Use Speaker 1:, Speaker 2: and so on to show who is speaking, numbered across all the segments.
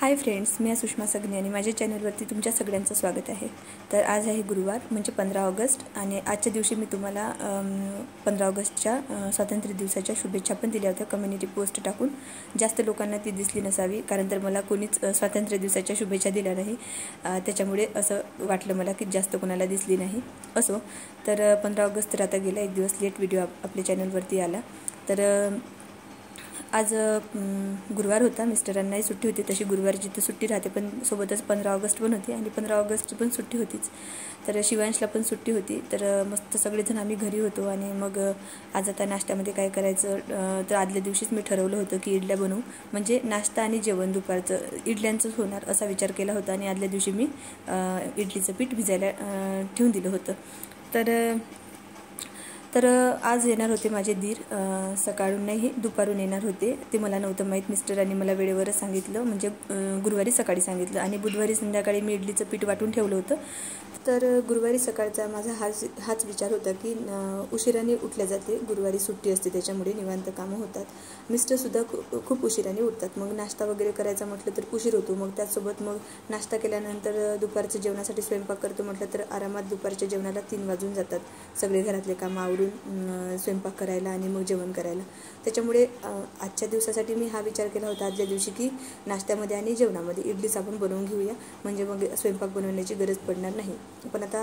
Speaker 1: Hi friends, मी सुषमा सगने आणि माझ्या चॅनलवरती तुमच्या सगळ्यांचं स्वागत आहे। तर आज आहे गुरुवार म्हणजे 15 ऑगस्ट आणि आजच्या दिवशी मी तुम्हाला 15 ऑगस्टच्या स्वातंत्र्य दिवसाच्या शुभेच्छा पण दिल्या होत्या कम्युनिटी पोस्ट टाकून। जास्त लोकांना ती दिसली नसावी कारण तर मला कोणीच स्वातंत्र्य दिवसाच्या शुभेच्छा दिल्या नाही, त्याच्यामुळे असं वाटलं मला की जास्त कोणाला दिसली नाही। असो, तर 15 ऑगस्ट तर आता गेला, एक दिवस लेट व्हिडिओ आपल्या चॅनलवरती आला। तर आज गुरुवार होता, मिस्टरांनाही सुट्टी होती, तशी गुरुवारची तर सुट्टी राहते पण सोबतच 15 ऑगस्ट पण होती आणि 15 ऑगस्ट पण सुट्टी होतीच। तर शिवांशला पण सुट्टी होती, तर मस्त सगळेजण आम्ही घरी होतो। आणि मग आज आता नाश्त्यामध्ये काय करायचं, तर आदल्या दिवशीच मी ठरवलं होतं की इडल्या बनवू, म्हणजे नाश्ता आणि जेवण दुपारचं इडल्यांचंच होणार असा विचार केला होता। आणि आदल्या दिवशी मी इडलीचं पीठ भिजायला ठेवून दिलं होतं। तर आज येणार होते माझे दीर, सकाळून नाही दुपारून येणार होते, ते मला नव्हतं माहीत। मिस्टरांनी मला वेळेवरच सांगितलं, म्हणजे गुरुवारी सकाळी सांगितलं आणि बुधवारी संध्याकाळी मी इडलीचं पीठ वाटून ठेवलं होतं। तर गुरुवारी सकाळचा माझा हाच विचार होता की उशिराने उठल्या जाते, गुरुवारी सुट्टी असते त्याच्यामुळे निवांत कामं होतात। मिस्टरसुद्धा खूप उशिराने उठतात, मग नाश्ता वगैरे करायचा म्हटलं तर उशीर होतो। मग त्याचसोबत मग नाश्ता केल्यानंतर दुपारचं जेवणासाठी स्वयंपाक करतो म्हटलं तर आरामात दुपारच्या जेवणाला 3 वाजून जातात, सगळे घरातले कामं आवरून स्वयंपाक करायला आणि मग जेवण करायला। त्याच्यामुळे आजच्या दिवसासाठी मी हा विचार केला होता आजच्या दिवशी की नाश्त्यामध्ये आणि जेवणामध्ये इडलीच आपण बनवून घेऊया, म्हणजे मग स्वयंपाक बनवण्याची गरज पडणार नाही। पण आता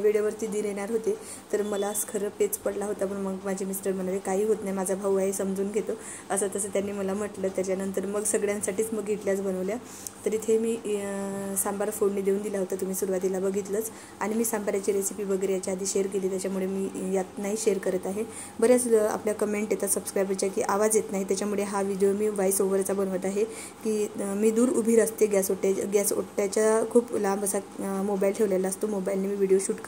Speaker 1: वेळेवरती दीर येणार होते तर मला खरं पेच पडला होता, पण मग माझे मिस्टर म्हणाले काही होत नाही, माझा भाऊ आहे समजून घेतो, असं तसं त्यांनी मला म्हटलं। त्याच्यानंतर मग सगळ्यांसाठीच मग इडल्याच बनवल्या। तर इथे मी सांबार फोडणी देऊन दिला होता, तुम्ही सुरुवातीला बघितलंच। आणि मी सांबाराची रेसिपी वगैरे याच्या आधी शेअर केली, त्याच्यामुळे मी यात नाही शेअर करत आहे। बऱ्याच आपल्या कमेंट येतात सबस्क्रायबरच्या की आवाज येत नाही, त्याच्यामुळे हा व्हिडिओ मी व्हॉइस ओव्हरचा बनवत आहे की मी दूर उभी असते गॅस ओट्याच्या खूप लांब असा मोबाईल ठेवलेला असतो, मोबाईलने मी व्हिडिओ शूट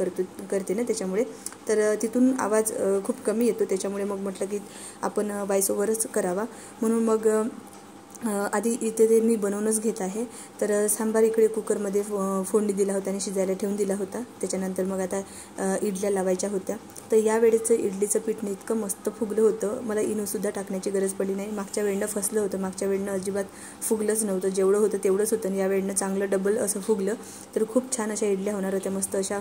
Speaker 1: करते ना, त्याच्यामुळे तर तिथून आवाज खूप कमी येतो। त्याच्यामुळे मग म्हटलं की आपण व्हॉइस ओव्हरच करावा, म्हणून मग आधी इथे ते मी बनवूनच घेत आहे। तर सांबार इकडे कुकरमध्ये फोडणी दिला होता आणि शिजायला ठेवून दिला होता। त्याच्यानंतर मग आता इडल्या लावायच्या होत्या। तर या वेळेचं इडलीचं पीठ इतकं मस्त फुगलं होतं, मला इनोसुद्धा टाकण्याची गरज पडली नाही। मागच्या वेळेनं फसलं होतं, मागच्या वेळेनं अजिबात फुगलंच नव्हतं, जेवढं होतं तेवढंच होतं, आणि या वेळेनं चांगलं डबल असं फुगलं। तर खूप छान अशा इडल्या होणार होत्या, मस्त अशा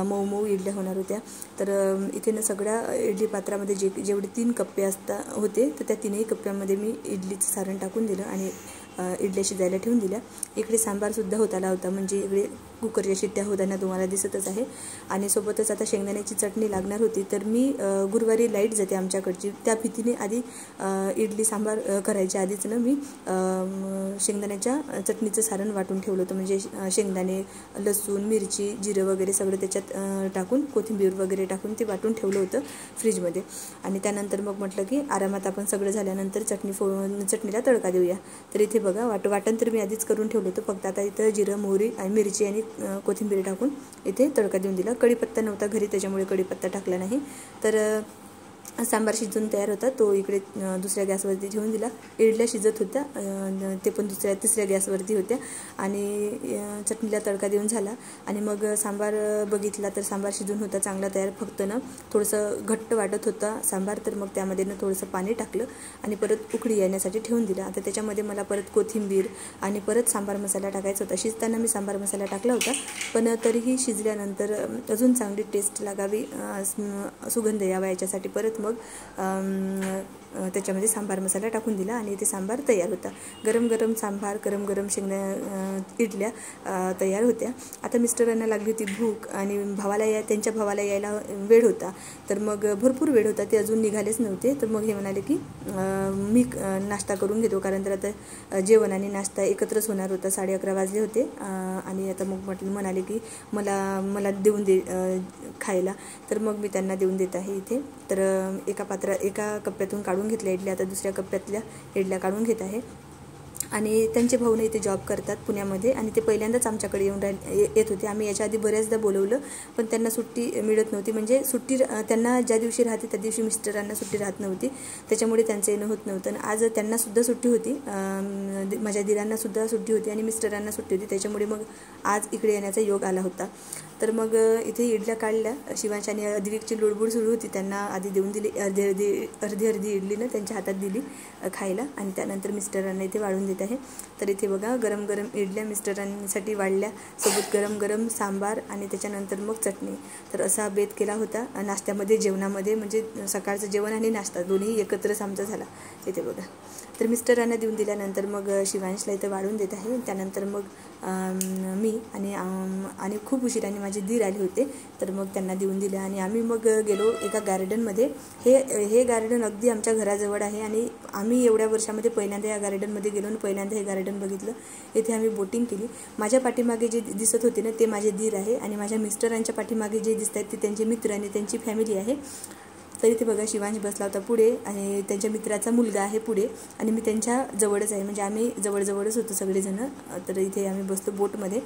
Speaker 1: मऊ मऊ इडल्या होणार होत्या। तर इथे ना सगळ्या इडली पात्रामध्ये जेवढे 3 कप्पे होते, तर त्या 3ही कप्प्यांमध्ये मी इडलीचं सारण टाकून दिलं आणि इडल्या शिजायला ठेवून दिल्या। इकडे सांबारसुद्धा होता म्हणजे इकडे कुकरच्या शिट्ट्या होताना तुम्हाला दिसतच आहे। आणि सोबतच आता शेंगदाण्याची चटणी लागणार होती, तर मी गुरुवारी लाईट जाते आमच्याकडची, त्या भीतीने आधी इडली सांबार करायच्या आधीच ना मी शेंगदाण्याच्या चटणीचं सारण वाटून ठेवलं होतं, म्हणजे शेंगदाणे, लसूण, मिरची, जिरं वगैरे सगळं त्याच्यात टाकून, कोथिंबीर वगैरे टाकून ते वाटून ठेवलं होतं फ्रीजमध्ये। आणि त्यानंतर मग म्हटलं की आरामात आपण सगळं झाल्यानंतर चटणीला तडका देऊया। तर इथे बघा वाटण तर मी आधीच करून ठेवलं होतं, फक्त आता इथं जिरं, मोहरी आणि मिरची आणि कोथिंबीर टाकून इथे तडका देऊन दिला। कढीपत्ता नव्हता घरी, त्याच्यामुळे कढीपत्ता टाकला नाही। तर सांबार शिजून तयार होता, तो इकडे दुसऱ्या गॅसवरती ठेवून दिला। इडल्या शिजत होत्या, ते पण तिसऱ्या गॅसवरती होत्या। आणि चटणीला तडका देऊन झाला आणि मग सांबार बघितला तर सांबार शिजून होता चांगला तयार, फक्त ना थोडंसं घट्ट वाटत होता सांबार, तर मग त्यामध्ये ना थोडंसं पाणी टाकलं आणि परत उकळी येण्यासाठी ठेवून दिलं। आता त्याच्यामध्ये मला परत कोथिंबीर आणि परत सांबार मसाला टाकायचा होता। शिजताना मी सांबार मसाला टाकला होता, पण तरीही शिजल्यानंतर अजून चांगली टेस्ट लागावी, सुगंध यावा याच्यासाठी परत मग त्याच्यामध्ये सांबार मसाला टाकून दिला आणि ते सांबार तयार होता। गरम गरम सांबार, गरम गरम इडल्या तयार होत्या। आता मिस्टरांना लागली होती भूक आणि त्यांच्या भावाला यायला वेळ होता, तर मग भरपूर वेळ होता, ते अजून निघालेच नव्हते। तर मग हे म्हणाले की मी नाश्ता करून घेतो, कारण तर आता जेवण आणि नाश्ता एकत्रच होणार होता, 11:30 वाजले होते। आणि आता मग म्हणाले की मला देऊन दे खायला, तर मग मी त्यांना देऊन देत आहे इथे। तर एका कप्प्यातून काढून घेतल्या इडल्या, आता दुसऱ्या कप्प्यातल्या इडल्या काढून घेत आहे। आणि त्यांचे भाऊने इथे जॉब करतात पुण्यामध्ये, आणि ते पहिल्यांदाच आमच्याकडे येत होते। आम्ही याच्या आधी बऱ्याचदा बोलवलं, पण त्यांना सुट्टी मिळत नव्हती, म्हणजे सुट्टी त्यांना ज्या दिवशी राहते त्या दिवशी मिस्टरांना सुट्टी राहत नव्हती, त्याच्यामुळे त्यांचं येणं होत नव्हतं। आज त्यांनासुद्धा सुट्टी होती, माझ्या दिरांनासुद्धा सुट्टी होती आणि मिस्टरांना सुट्टी होती, त्याच्यामुळे मग आज इकडे येण्याचा योग आला होता। तर मग इथे इडल्या काढल्या, शिवांश आणि अधिविकची लुडबुड सुरू होती, त्यांना आधी देऊन दिली अर्धी इडली ना त्यांच्या हातात दिली खायला, आणि त्यानंतर मिस्टरांना इथे वाढून देत आहे। तर इथे बघा गरम गरम इडल्या मिस्टरांसाठी वाढल्या, सोबत गरम गरम सांबार आणि त्याच्यानंतर मग चटणी। तर असा बेत केला होता नाश्त्यामध्ये, जेवणामध्ये, म्हणजे सकाळचं जेवण आणि नाश्ता दोन्ही एकत्रच आमचा झाला। इथे बघा तर मिस्टरांना देऊन दिल्यानंतर मग शिवांशला इथं वाढून देत आहे। त्यानंतर मग मी आणि खूप उशिराने माझे दीर आले होते, तर मग त्यांना देऊन दिलं आणि आम्ही मग गेलो एका गार्डनमध्ये। हे गार्डन अगदी आमच्या घराजवळ आहे आणि आम्ही एवढ्या वर्षामध्ये पहिल्यांदा या गार्डनमध्ये गेलो आणि पहिल्यांदा हे गार्डन बघितलं। इथे आम्ही बोटिंग केली। माझ्या पाठीमागे जे दिसत होते ना ते माझे दीर आहे आणि माझ्या मिस्टरांच्या पाठीमागे जे दिसत आहेत ते त्यांचे मित्र आणि त्यांची फॅमिली आहे। तर इथे बघा शिवांश बसला होता पुढे आणि त्यांच्या मित्राचा मुलगा आहे पुढे आणि मी त्यांच्या जवळच आहे, म्हणजे आम्ही जवळजवळच होतो सगळेजण। तर इथे आम्ही बसतो बोटमध्ये।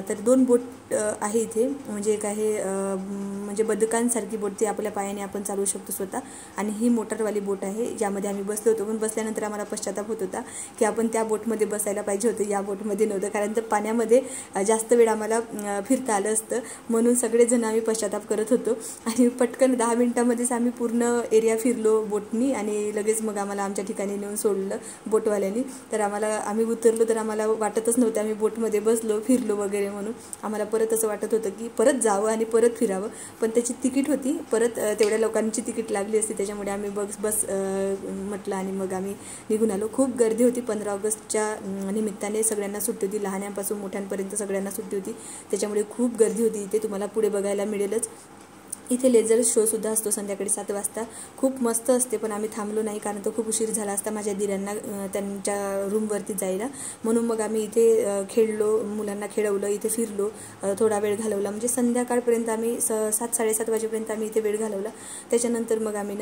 Speaker 1: तर 2 बोट आहे इथे, म्हणजे एक आहे म्हणजे बदकांसारखी बोट, ती आपल्या पायाने आपण चालवू शकतो स्वतः, आणि ही मोटरवाली बोट आहे ज्यामध्ये आम्ही बसलो होतो। पण बसल्यानंतर आम्हाला पश्चाताप होत होता की आपण त्या बोटमध्ये बसायला पाहिजे होतं, या बोटमध्ये नव्हतं, कारण तर पाण्यामध्ये जास्त वेळ आम्हाला फिरता आलं असतं, म्हणून सगळेजण आम्ही पश्चाताप करत होतो। आणि पटकन 10 मिनिटांमध्येच आम्ही पूर्ण एरिया फिरलो बोटनी आणि लगेच मग आम्हाला आमच्या ठिकाणी नेऊन सोडलं बोटवाल्यांनी। तर आम्ही उतरलो तर आम्हाला वाटतच नव्हतं आम्ही बोटमध्ये बसलो, फिरलो वगैरे, म्हणून आम्हाला परत असं वाटत होतं की परत जावं आणि परत फिरावं, पण त्याची तिकीट होती, परत तेवढ्या लोकांची तिकीट लागली असती, त्याच्यामुळे आम्ही बस म्हटलं आणि मग आम्ही निघून आलो। खूप गर्दी होती 15 ऑगस्टच्या निमित्ताने, सगळ्यांना सुट्टी होती, लहानांपासून मोठ्यांपर्यंत सगळ्यांना सुट्टी होती, त्याच्यामुळे खूप गर्दी होती इथे, तुम्हाला पुढे बघायला मिळेलच। इथे लेझर शोसुद्धा असतो संध्याकाळी 7 वाजता, खूप मस्त असते, पण आम्ही थांबलो नाही कारण तो खूप उशीर झाला असता माझ्या दिरांना त्यांच्या रूमवरती जायला, म्हणून मग आम्ही इथे खेळलो, मुलांना खेळवलं, इथे फिरलो, थोडा वेळ घालवला, म्हणजे संध्याकाळपर्यंत आम्ही 7-7:30 वाजेपर्यंत आम्ही इथे वेळ घालवला। त्याच्यानंतर मग आम्ही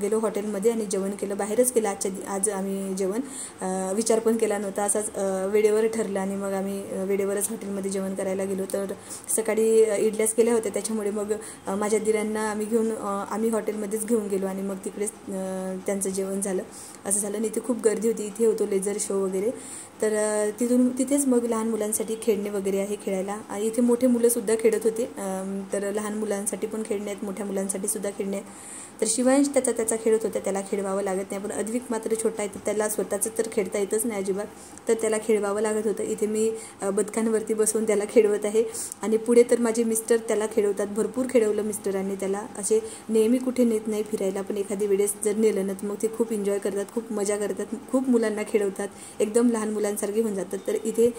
Speaker 1: गेलो हॉटेलमध्ये आणि जेवण केलं, बाहेरच केलं आज आम्ही जेवण, विचार पण केला नव्हता, असाच वेळेवर ठरलं आणि मग आम्ही वेळेवरच हॉटेलमध्ये जेवण करायला गेलो। तर सकाळी इडल्याच केल्या होत्या, त्याच्यामुळे मग माझ्या दिरांना आम्ही हॉटेलमध्येच घेऊन गेलो आणि मग तिकडेच त्यांचं जेवण झालं, असं झालं। आणि इथे खूप गर्दी होती, इथे होतो लेझर शो वगैरे, तर तिथेच मग लहान मुलांसाठी खेळणे वगैरे आहे खेळायला, आणि इथे मोठे मुलंसुद्धा खेळत होते, तर लहान मुलांसाठी पण खेळणे आहेत, मोठ्या मुलांसाठी सुद्धा खेळणे आहेत। तर शिवांश त्याचा खेळत होता, त्याला खेळवावं लागत नाही, पण अद्विक मात्र छोटा आहे तर त्याला स्वतःचं तर खेळता येतच नाही अजिबात, तर त्याला खेळवावं लागत होतं। इथे मी बदकांवरती बसवून त्याला खेळवत आहे आणि पुढे तर माझे मिस्टर त्याला खेळवतात, भरपूर खेळवलं मिस्टरांनी त्याला, असे नेहमी कुठे नेत नाही फिरायला, पण एखादी वेळेस जर नेलं ना तर मग ते खूप एन्जॉय करतात, खूप मजा करतात, खूप मुलांना खेळवतात, एकदम लहान मुलांसारखे होऊन जातात। तर इथे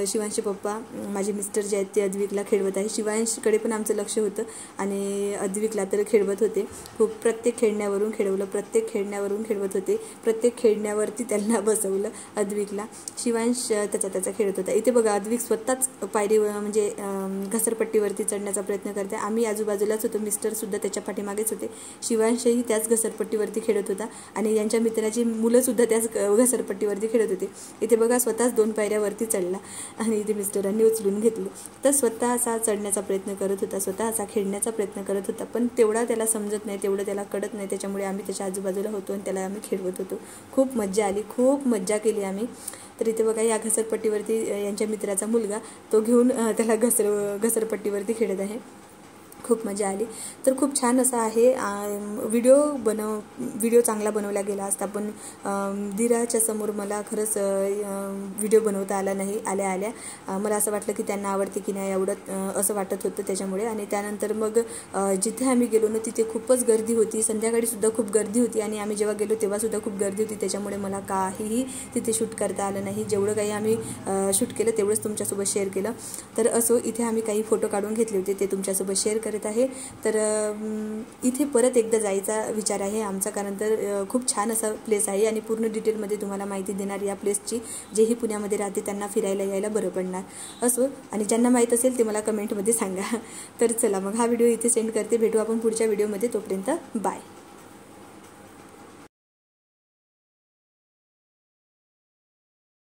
Speaker 1: शिवांशचे पप्पा माझे मिस्टर जे आहेत ते अद्विकला खेळवत आहे, शिवांशकडे पण आमचं लक्ष होतं आणि अद्विकला तर खेळवत होते, खूप प्रत्येक खेळण्यावरून खेळवत होते, प्रत्येक खेळण्यावरती त्यांना बसवलं अद्विकला। शिवांश त्याचा खेळत होता। इथे बघा अद्विक स्वतःच पायरी म्हणजे घसरपट्टीवरती चढण्याचा प्रयत्न करते, आम्ही आजूबाजूलाच होतो, मिस्टरसुद्धा त्याच्या पाठीमागेच होते, शिवांशही त्याच घसरपट्टीवरती खेळत होता आणि यांच्या मित्राची मुलंसुद्धा त्याच घसरपट्टीवरती खेळत होते। इथे बघा स्वतःच 2 पायऱ्यावरती चढला आणि इथे मिस्टरांनी उचलून घेतलं, तर स्वतः असा चढण्याचा प्रयत्न करत होता, स्वतः असा खेळण्याचा प्रयत्न करत होता, पण तेवढा त्याला समजत नाही, तेवढं त्याला कळत नाही, त्याच्यामुळे आम्ही त्याच्या आजूबाजूला होतो आणि त्याला आम्ही खेळवत होतो। खूप मज्जा आली, खूप मज्जा केली आम्ही। तर इथे बघा या घसरपट्टीवरती यांच्या मित्राचा मुलगा तो घेऊन त्याला घसरपट्टीवरती खेळत आहे, खूप मजा आली। तर खूप छान असा आहे व्हिडिओ चांगला बनवला गेला असता, पण दिराच्या समोर मला खरंच व्हिडिओ बनवता आला नाही, आल्या मला असं वाटलं की त्यांना आवडते की नाही आवडत असं वाटत होतं, त्याच्यामुळे। आणि त्यानंतर मग जिथे आम्ही गेलो ना तिथे खूपच गर्दी होती, संध्याकाळीसुद्धा खूप गर्दी होती आणि आम्ही जेव्हा गेलो तेव्हासुद्धा खूप गर्दी होती, त्याच्यामुळे मला काहीही तिथे शूट करता आलं नाही, जेवढं काही आम्ही शूट केलं तेवढंच तुमच्यासोबत शेअर केलं। तर असो इथे आम्ही काही फोटो काढून घेतले होते, ते तुमच्यासोबत शेअर करत आहे। तर इथे परत एकदा जायचा विचार आहे आमचा, कारण तर खूप छान असा प्लेस आहे आणि पूर्ण डिटेलमध्ये तुम्हाला माहिती देणार या प्लेसची, जेही पुण्यामध्ये राहते त्यांना फिरायला यायला बरं पडणार असो, आणि ज्यांना माहीत असेल ते मला कमेंटमध्ये सांगा। तर चला मग हा व्हिडिओ इथे सेंड करते, भेटू आपण पुढच्या व्हिडिओमध्ये, तोपर्यंत बाय।